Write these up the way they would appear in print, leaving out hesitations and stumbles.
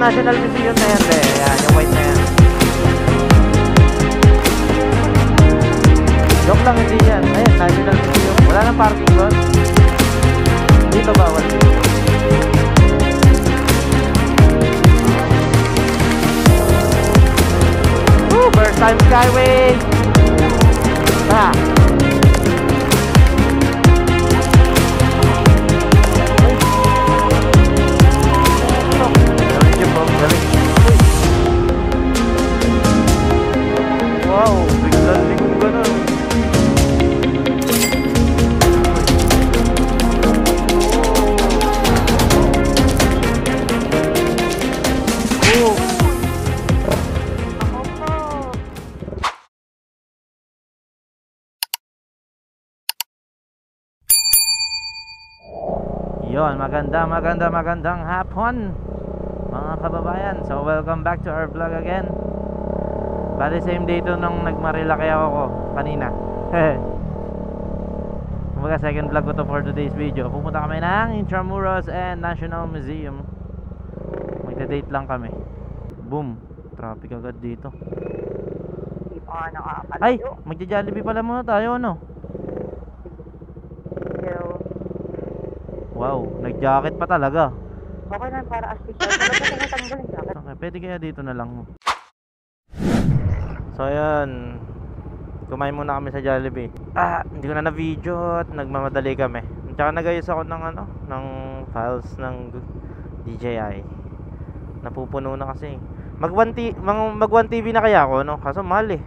National Museum na yan, be. Ayan, yung white na yan. Joke lang, hindi yan. Ayan, National Museum. Wala nang parking doon. Dito bawal dito. Woo! First time skyway! Ha! Wow, biglang lingon ka na. Yon, magandang hapon mga kababayan. So welcome back to our vlog again. Bali same day to nung nagmarilaki ako kanina. Kumbaga second vlog ko to for today's video. Pupunta kami ng Intramuros and National Museum. Magda-date lang kami. Boom, traffic agad dito. Ay, magja-Jollibee pala muna tayo, no? Wow, nag-jacket pa talaga. Okay lang, para astig. Okay, pwede kaya dito na lang. So ayan, kumain muna kami sa Jollibee. Hindi ko na na-video at nagmamadali kami. Tsaka nagayos ako ng ng files ng DJI. Napupuno na kasi. Mag 1 TV na kaya ako, no? Kaso mahal eh.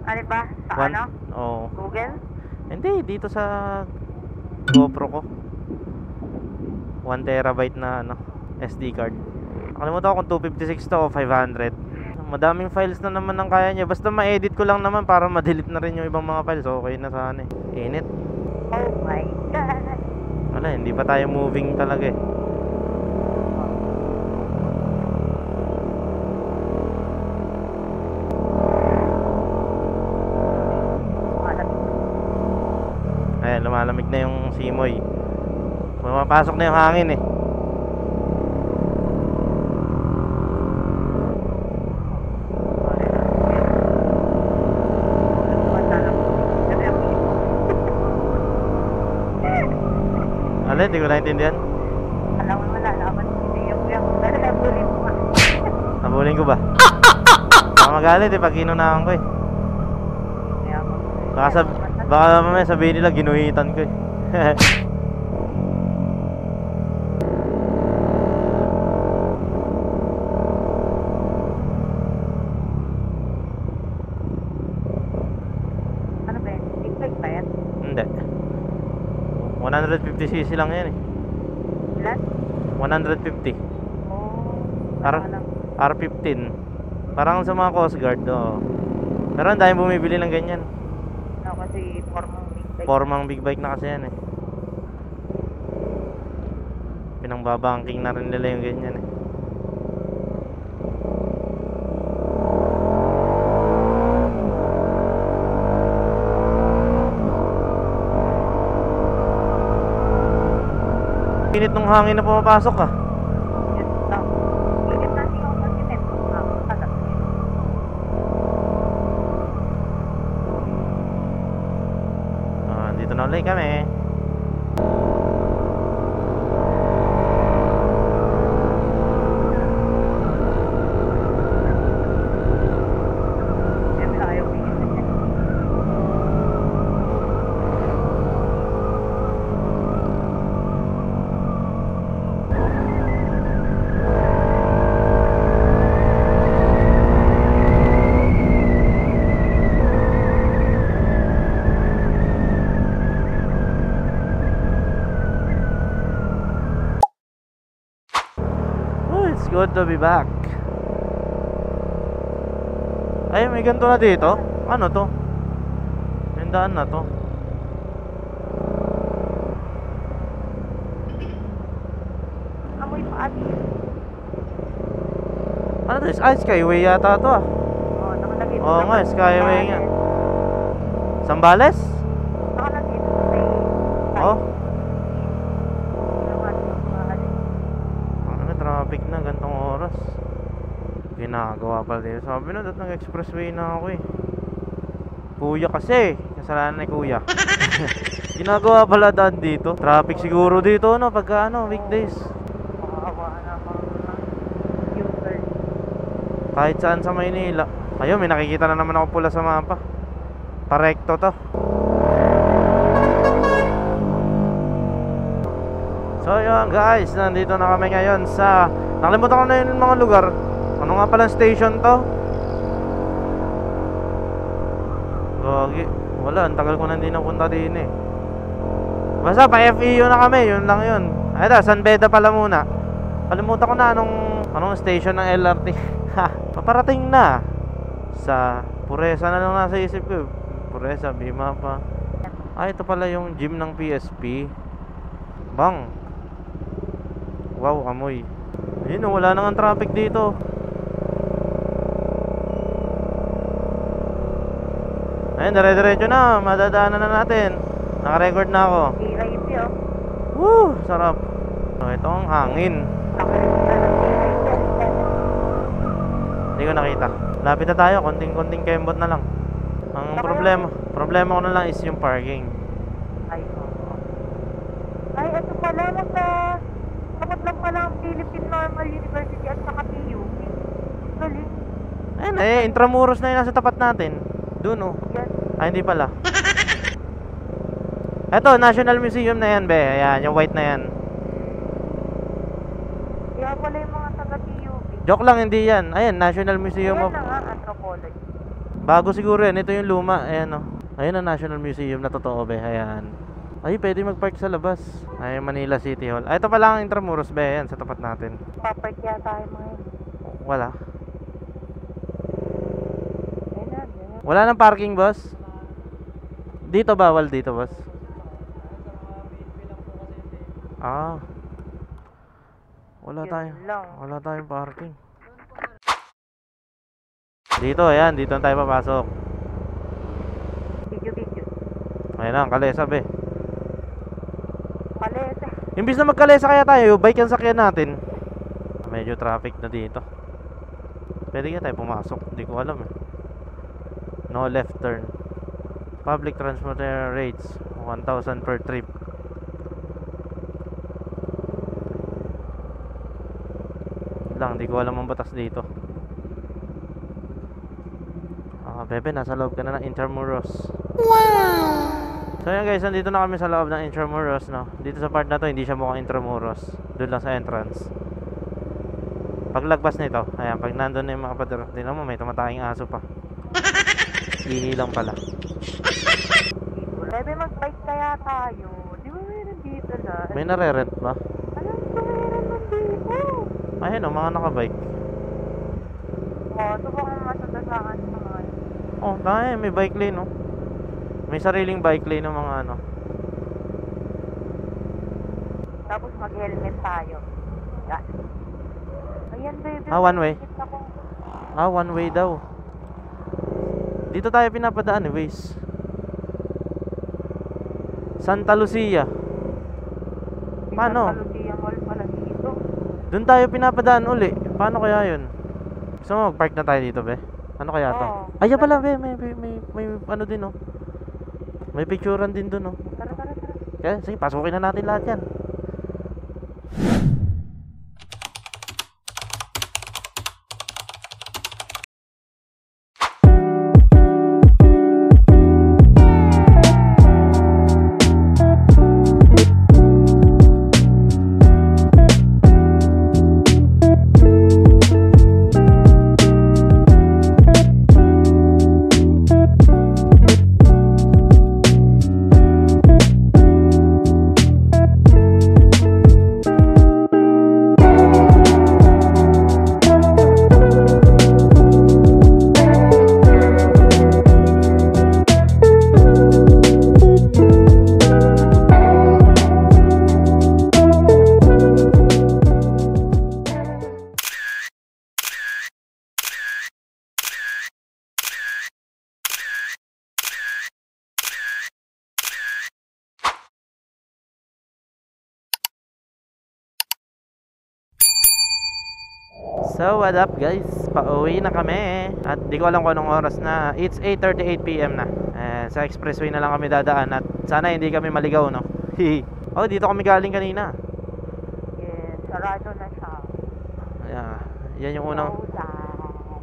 Ano ba? Sa ano? Oo. Google? Hindi, dito sa GoPro ko. 1 terabyte na SD card. Nakalimutan ko kung 256 to o 500. Madaming files na naman ang kaya niya. Basta ma-edit ko lang naman para ma-delete na rin yung ibang mga files. Okay na sana eh. Init. Oh my God. Wala, hindi pa tayo moving talaga eh. Ayan, lumalamig na yung simoy. Pumapasok na yung hangin eh. Alin, hindi ko naintindihan. Alam mo, wala naman. Hindi yung pero nabulin mo. Nabulin ko ba? Magalit eh, pag inunahan ko eh. Baka mamaya sabihin nila ginuhitan ko eh. Ano ba yan? Big bike ba yan? Hindi. 150cc lang yan eh. Ilan? 150. Oh, R15. Parang sa mga Coast Guard, oh. Pero ang dahil bumibili ng ganyan. No, kasi formang big bike. Formang big bike na kasi yan eh. Pinangbabangking na rin nila yung ganyan eh. Init nung hangin na pumapasok ah. Yes, no. Init na siya ako kasi net. Dito na ulit kami. It's good to be back. Ay, may ganito na dito. Ano to? Yung daan na to. Amoy pa ati. Ano to? Skyway yata to ah. Oo, nakalagay. Oo nga, Skyway nga. Sambales? Nakalagay. Oh. Ano, traffic na gantong oras. ginagawa pala dito. Sabi na, dapat nag-expressway na ako eh. Kuya kasi. Kasalanan ni kuya. Ginagawa pala daan dito. Traffic siguro dito, no? Pagka ano, weekdays. Makawa na mga user. Kahit saan sa Maynila. Ayun, may nakikita na naman ako pula sa mapa. Parekto to. So yun guys, nandito na kami ngayon sa... Nakalimutan ko na yung mga lugar. Ano nga palang station to? Gagi. Wala, ang tagal ko na hindi napunta din eh. Basta pa FEU na kami, yun lang yun. Ay da, San Beda pala muna. Kalimutan ko na anong station ng LRT. Ha, paparating na. Sa Puresa na lang nasa isip ko. Puresa, Bima pa. Ah, ito pala yung gym ng PSP. Bang. Wow, amoy. Ayun, wala nang ang traffic dito. Ayun, dire-diretso na. Madadaanan na natin. Naka-record na ako. DIP oh. Woo! Sarap. So, ito ang hangin. Hindi ko nakita. Lapit na tayo. Konting-konting kembot na lang. Ang problema ko na lang is yung parking. Ay, oo. Ay, ito pala dapat lang pala ang Philippine Normal University at saka PUP. Galing. Ayun eh, Intramuros na yun nasa tapat natin. Doon oh. Yan. Ay, hindi pala. Eto, National Museum na yan, be. Ayan, yung white na yan. Kaya pala yung mga taga-PUP. Joke lang, hindi yan. Ayan, National Museum Ayan of... na nga, anthropology. Bago siguro yan. Ito yung luma. Ayan oh. Ayun ang National Museum na totoo, be. Ayan. Ay, pwede mag-park sa labas. Ay, Manila City Hall. Ay, ito pala ang Intramuros, be. Ayan, sa tapat natin. Papark kaya tayo mga yun. Wala. Ayun na, yan. Wala nang parking, boss. Dito bawal dito, boss. Ah. Wala Yun tayo. lang. Wala tayong parking. Dito, ayan. Dito na tayo papasok. Video. Ayun na, ang kalesa, be. Palete. Imbis na magkalesa kaya tayo, bike ang sakyan natin. Medyo traffic na dito. Pwede kaya tayo pumasok. Hindi ko alam eh. No left turn. Public transport rates 1,000 per trip. Lang, di ko alam ang batas dito. Bebe, nasa loob ka na ng Intramuros. So yun guys, nandito na kami sa loob ng Intramuros, no? Dito sa part na to, hindi siya mukhang Intramuros. Doon lang sa entrance. Paglagpas nito, ayan, pag nandun na yung mga pader, tingnan mo, may tumatayang aso pa. Ihi lang pala. Bebe, mag-bike kaya tayo. Di ba meron dito na? May nare-rent ba? Alam ko meron nandito. Ayun o, mga nakabike. Ito bang masasagaan sa mga yun? Oh, tayo, may bike lane, no? May sariling bike lane ng mga ano. Tapos mag-helmet tayo. Yan. Ayan, baby. One way. Nakikita ko. One way daw. Dito tayo pinapadaan eh, ways. Santa Lucia. Paano? Santa Lucia Mall pala dito. Doon tayo pinapadaan uli. Paano kaya yun? Gusto mo mag-park na tayo dito, be? Ano kaya to? Oo. Ay, yan pala, be. May ano din, oh. May picturean din dun, oh. Tara. Kaya, sige, pasukin na natin lahat yan. So what up guys, pauwi na kami. At di ko alam kung anong oras na. It's 8:38 PM na. Sa expressway na lang kami dadaan. At sana hindi kami maligaw, no. Oh, dito kami galing kanina. Yes, sarado na siya. Yeah, yan yung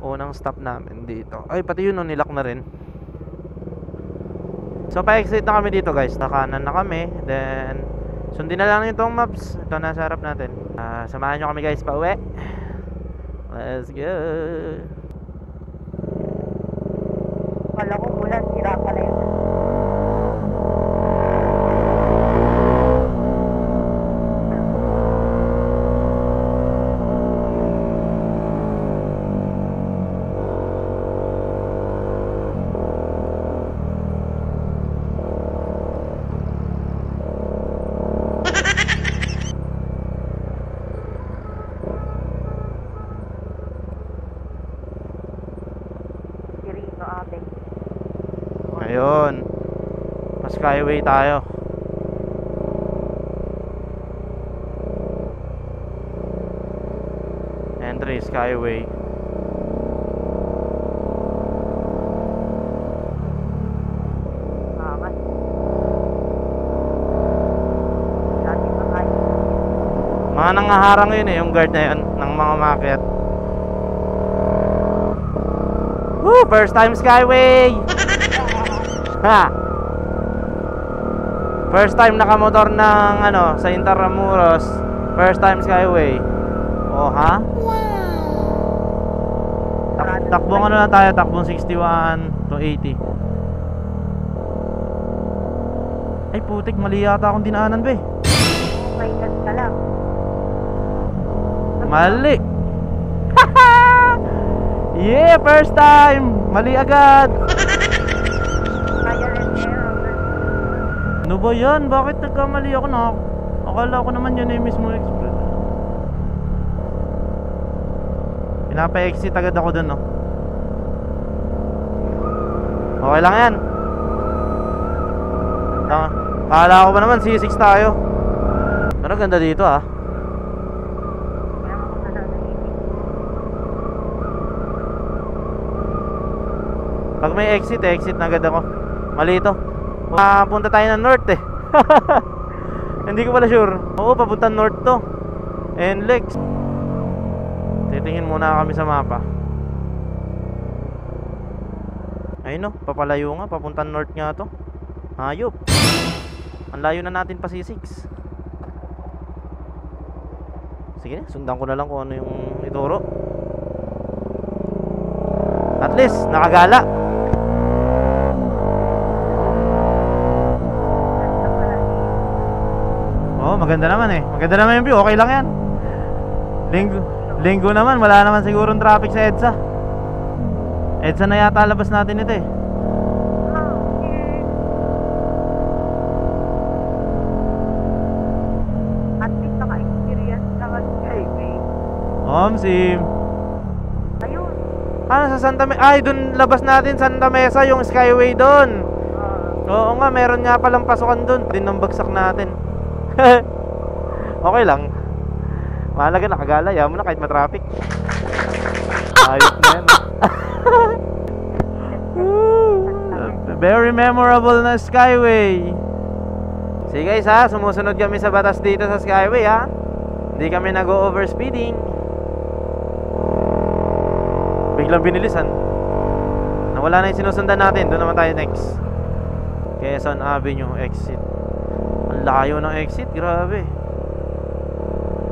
unang stop namin dito. Ay, pati yun, no, nilak na rin. So pa-exit na kami dito guys. Nakanan na kami. Then sundin na lang itong maps. Ito nasa harap natin. Samahan nyo kami guys pauwi. Let's go. Kala ko bulan, sira pala yun. Ayun. Mas skyway tayo. Entry skyway. Mga nangaharang yun yung guard na yun ng mga umakyat. Woo! First time skyway! Ha! First time nakamotor ng sa Intramuros. First time skyway. Oh, ha? Takbong lang tayo, takbong 61 to 80. Ay putik, mali yata akong dinaanan be. May gas ka lang. Mali. Yeah, first time. Mali agad. Ano ba yan? Bakit nagkamali ako na? Akala ko naman yun yung mismo express. Pinapa-exit agad ako dun, no? Okay lang yan. Akala ko ba naman C6 tayo. Pero ganda dito, ah. Pag may exit na agad ako. Mali ito. Punta tayo ng north eh. Hindi ko pala sure. Oo, papunta north to. NLEX. Titingin muna kami sa mapa. Ayun, no, papalayo nga. Papunta north nga to. Hayop. Ang layo na natin pa C6. Sige na, sundan ko na lang kung ano yung ituro. At least, nakagala. Oh, maganda naman eh. Maganda naman yung view. Okay lang yan. Linggo naman. Wala naman sigurong traffic sa EDSA. EDSA na yata labas natin ito eh. At least naka-experience naman skyway. Sim. Ayun. Sa Santa Mesa? Ay, dun labas natin Santa Mesa. Yung skyway dun. Oo nga, meron nga palang pasukan dun. Din ang bagsak natin. Okay lang. Mahalaga nakagala. Yaman mo na kahit matraffic. Ayos na yan. Very memorable na skyway. Sige guys ha, sumusunod kami sa batas dito sa skyway ha. Hindi kami nag-overspeeding. Biglang binilisan. Nawala na yung sinusundan natin. Doon naman tayo next. Quezon Avenue exit. Ang layo ng exit, grabe.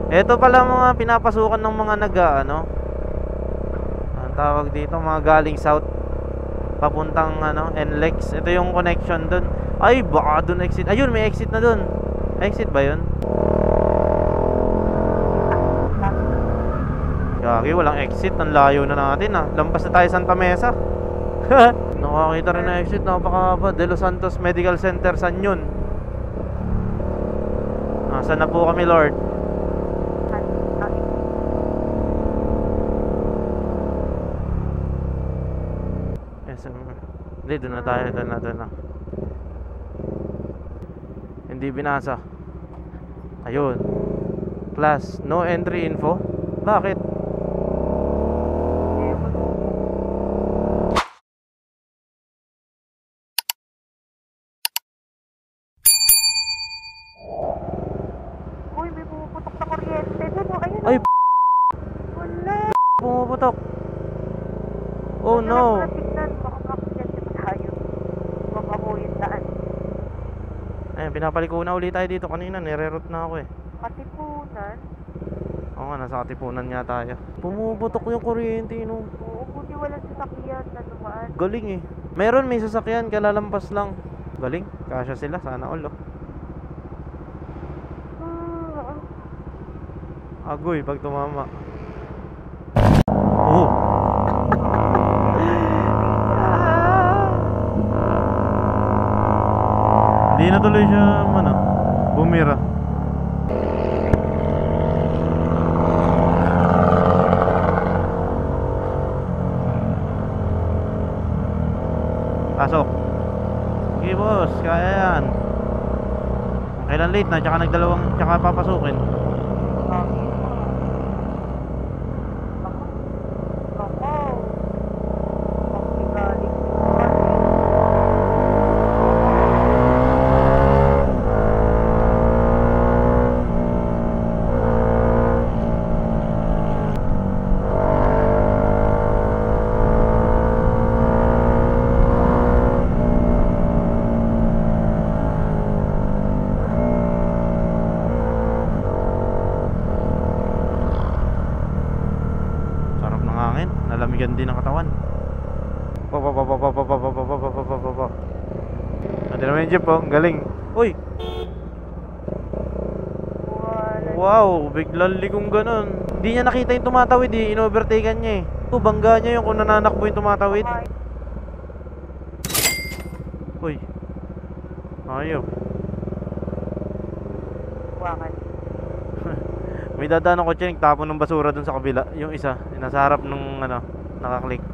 Ito pala mga pinapasukan ng mga ang tawag dito, mga galing south papuntang NLEX. Ito yung connection dun. Ay, baka dun exit. Ayun, may exit na dun. Exit ba yun? Gagi, walang exit. Ang layo na natin ah. Lampas na tayo Santa Mesa. Nakakita rin na exit. Napakahaba. De Los Santos Medical Center, San yun? Nasaan na po kami, Lord? Hindi, doon na tayo. Doon na. Hindi binasa. Ayun. Class, no entry info. Bakit? Ay, Wala. pumuputok. Oh no. Wala tignan. Baka makakagyan ka tayo. Baka mo yung daan. Ayun, pinapaliko na ulit tayo dito kanina. Nire-route na ako eh. Katipunan. Oo nga, nasa katipunan nga tayo. Pumuputok yung kuryente, no? Oo, buti walang sasakyan na dumaan. Galing eh. Meron, may sasakyan, kalalampas lang. Galing, kasya sila, sana all oh. Agoy, pag tumama. Oh! Hindi na tuloy siya, ano, bumira. Pasok. Okay boss, kaya yan. Kailan late na, tsaka nagdalawang, tsaka papasukin. Nalamigan din ang katawan. Ano naman yung jeep oh, galing. Uy! Wow, biglang ligong ganun. Hindi niya nakita yung tumatawid eh, in-overtaken niya eh. Bangga niya yung kung nananakbo yung tumatawid. Uy. Ayaw. Wakan. May dadaan ng kotse, nagtapon ng basura dun sa kabila. Yung isa, yung nasa harap nung ano, nakaklik.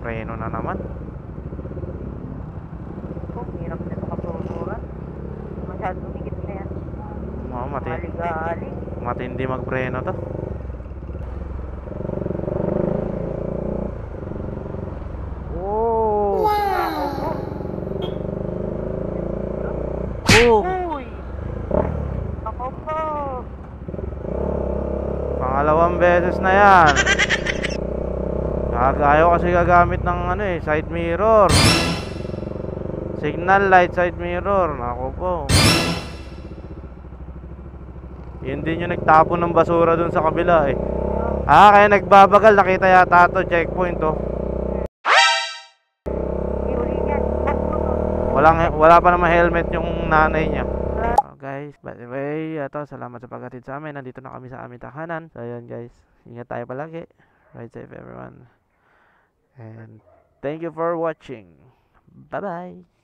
Preno na naman. Oh, hirap na ito kapulura. Masyado umikit na yan. Maligali. Matindi magpreno to. Oh! Wow! Oh! Ako po. Pangalawang beses na yan. Ayaw kasi gagamit ng ano eh, side mirror. Signal light side mirror. Ako po. Yun din yung nagtapon ng basura dun sa kabila eh. Kaya nagbabagal. Nakita yata to, checkpoint to. Wala pa naman helmet yung nanay niya. Guys, by the way, salamat sa paghatid sa amin. Nandito na kami sa aming tahanan. So ayun guys, ingat tayo palagi. Ride safe everyone. And thank you for watching. Bye bye.